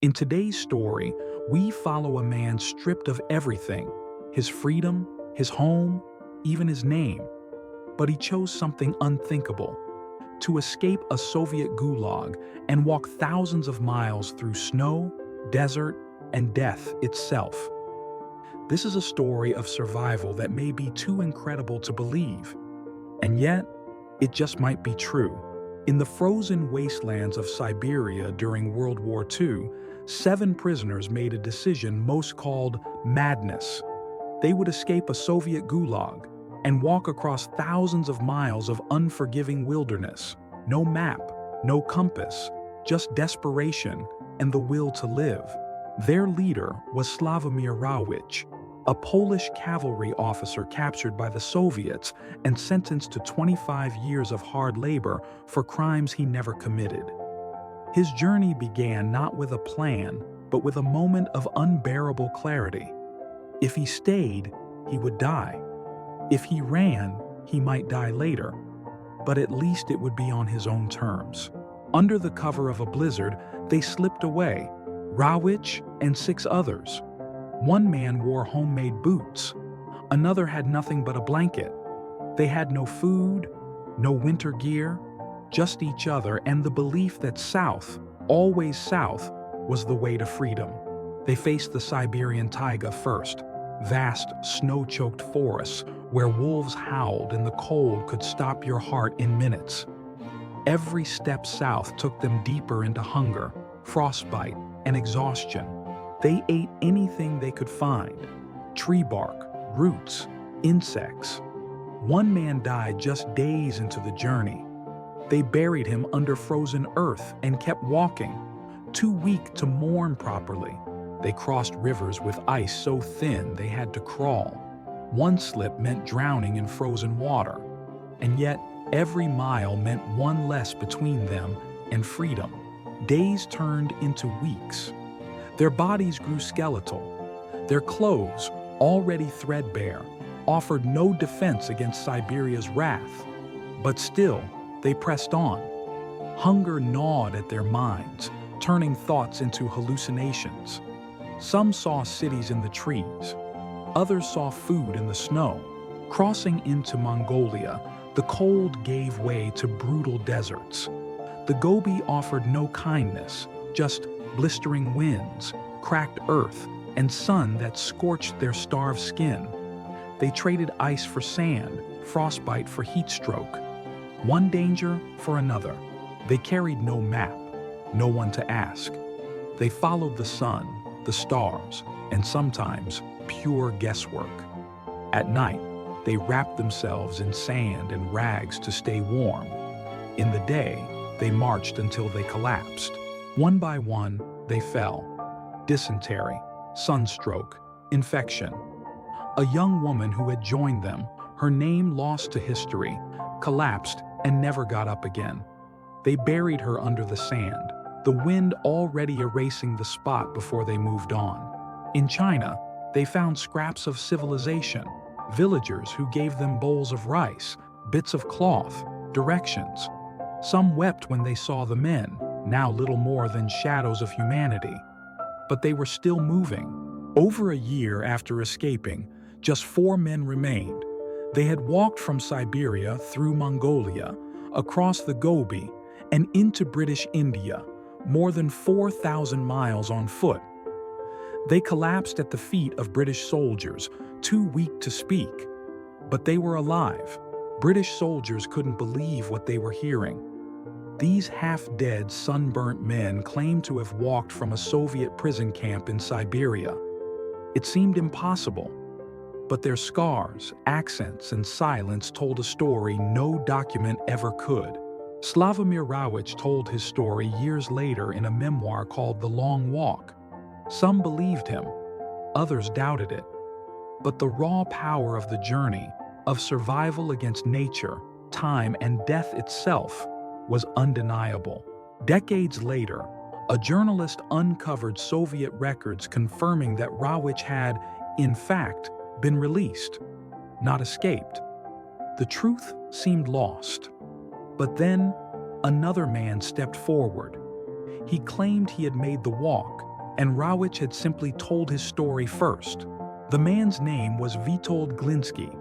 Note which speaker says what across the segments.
Speaker 1: In today's story, we follow a man stripped of everything, his freedom, his home, even his name. But he chose something unthinkable: to escape a Soviet gulag and walk thousands of miles through snow, desert, and death itself. This is a story of survival that may be too incredible to believe, and yet, it just might be true. In the frozen wastelands of Siberia during World War II, 7 prisoners made a decision most called madness. They would escape a Soviet gulag and walk across thousands of miles of unforgiving wilderness. No map, no compass, just desperation and the will to live. Their leader was Slavomir Rawicz, a Polish cavalry officer captured by the Soviets and sentenced to 25 years of hard labor for crimes he never committed. His journey began not with a plan, but with a moment of unbearable clarity. If he stayed, he would die. If he ran, he might die later, but at least it would be on his own terms. Under the cover of a blizzard, they slipped away, Rawicz and 6 others. One man wore homemade boots. Another had nothing but a blanket. They had no food, no winter gear, just each other and the belief that south, always south, was the way to freedom. They faced the Siberian taiga first, vast, snow-choked forests where wolves howled and the cold could stop your heart in minutes. Every step south took them deeper into hunger, frostbite, and exhaustion. They ate anything they could find: tree bark, roots, insects. One man died just days into the journey. They buried him under frozen earth and kept walking, too weak to mourn properly. They crossed rivers with ice so thin they had to crawl. One slip meant drowning in frozen water, and yet every mile meant one less between them and freedom. Days turned into weeks. Their bodies grew skeletal. Their clothes, already threadbare, offered no defense against Siberia's wrath. But still, they pressed on. Hunger gnawed at their minds, turning thoughts into hallucinations. Some saw cities in the trees. Others saw food in the snow. Crossing into Mongolia, the cold gave way to brutal deserts. The Gobi offered no kindness, just blistering winds, cracked earth, and sun that scorched their starved skin. They traded ice for sand, frostbite for heat stroke, one danger for another. They carried no map, no one to ask. They followed the sun, the stars, and sometimes pure guesswork. At night, they wrapped themselves in sand and rags to stay warm. In the day, they marched until they collapsed. One by one, they fell. Dysentery, sunstroke, infection. A young woman who had joined them, her name lost to history, collapsed and never got up again. They buried her under the sand, the wind already erasing the spot before they moved on. In China, they found scraps of civilization, villagers who gave them bowls of rice, bits of cloth, directions. Some wept when they saw the men, now little more than shadows of humanity. But they were still moving. Over a year after escaping, just 4 men remained. They had walked from Siberia through Mongolia, across the Gobi, and into British India, more than 4,000 miles on foot. They collapsed at the feet of British soldiers, too weak to speak. But they were alive. British soldiers couldn't believe what they were hearing. These half-dead, sunburnt men claimed to have walked from a Soviet prison camp in Siberia. It seemed impossible, but their scars, accents, and silence told a story no document ever could. Slavomir Rawicz told his story years later in a memoir called The Long Walk. Some believed him, others doubted it. But the raw power of the journey, of survival against nature, time, and death itself, was undeniable. Decades later, a journalist uncovered Soviet records confirming that Rawicz had, in fact, been released, not escaped. The truth seemed lost. But then, another man stepped forward. He claimed he had made the walk, and Rawicz had simply told his story first. The man's name was Witold Gliński.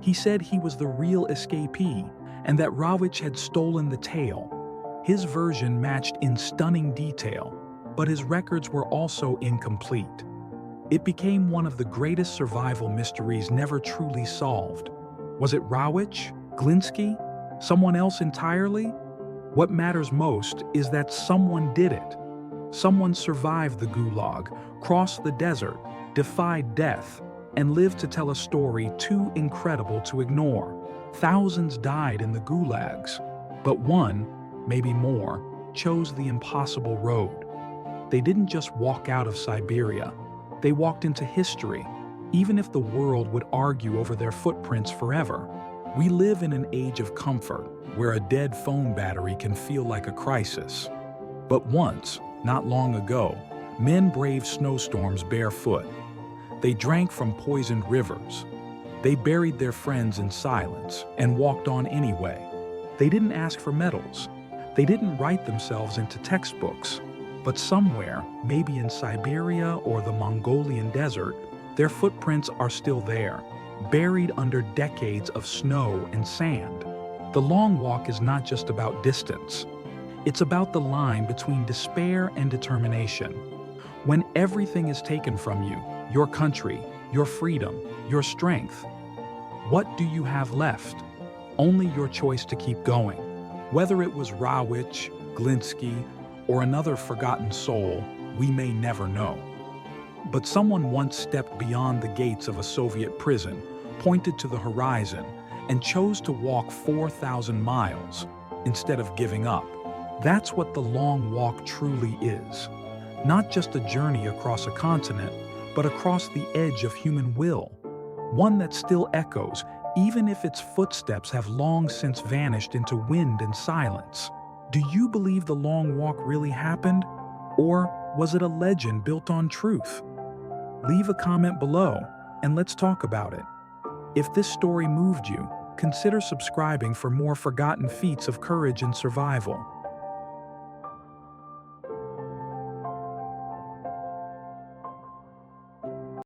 Speaker 1: He said he was the real escapee and that Rawicz had stolen the tale. His version matched in stunning detail, but his records were also incomplete. It became one of the greatest survival mysteries never truly solved. Was it Rawicz? Gliński? Someone else entirely? What matters most is that someone did it. Someone survived the Gulag, crossed the desert, defied death, and lived to tell a story too incredible to ignore. Thousands died in the gulags, but one, maybe more, chose the impossible road. They didn't just walk out of Siberia, they walked into history, even if the world would argue over their footprints forever. We live in an age of comfort, where a dead phone battery can feel like a crisis. But once, not long ago, men braved snowstorms barefoot. They drank from poisoned rivers. They buried their friends in silence and walked on anyway. They didn't ask for medals. They didn't write themselves into textbooks. But somewhere, maybe in Siberia or the Mongolian desert, their footprints are still there, buried under decades of snow and sand. The long walk is not just about distance. It's about the line between despair and determination. When everything is taken from you, your country, your freedom, your strength, what do you have left? Only your choice to keep going. Whether it was Rawicz, Gliński, or another forgotten soul, we may never know. But someone once stepped beyond the gates of a Soviet prison, pointed to the horizon, and chose to walk 4,000 miles instead of giving up. That's what the long walk truly is. Not just a journey across a continent, but across the edge of human will. One that still echoes, even if its footsteps have long since vanished into wind and silence. Do you believe the long walk really happened? Or was it a legend built on truth? Leave a comment below, and let's talk about it. If this story moved you, consider subscribing for more forgotten feats of courage and survival.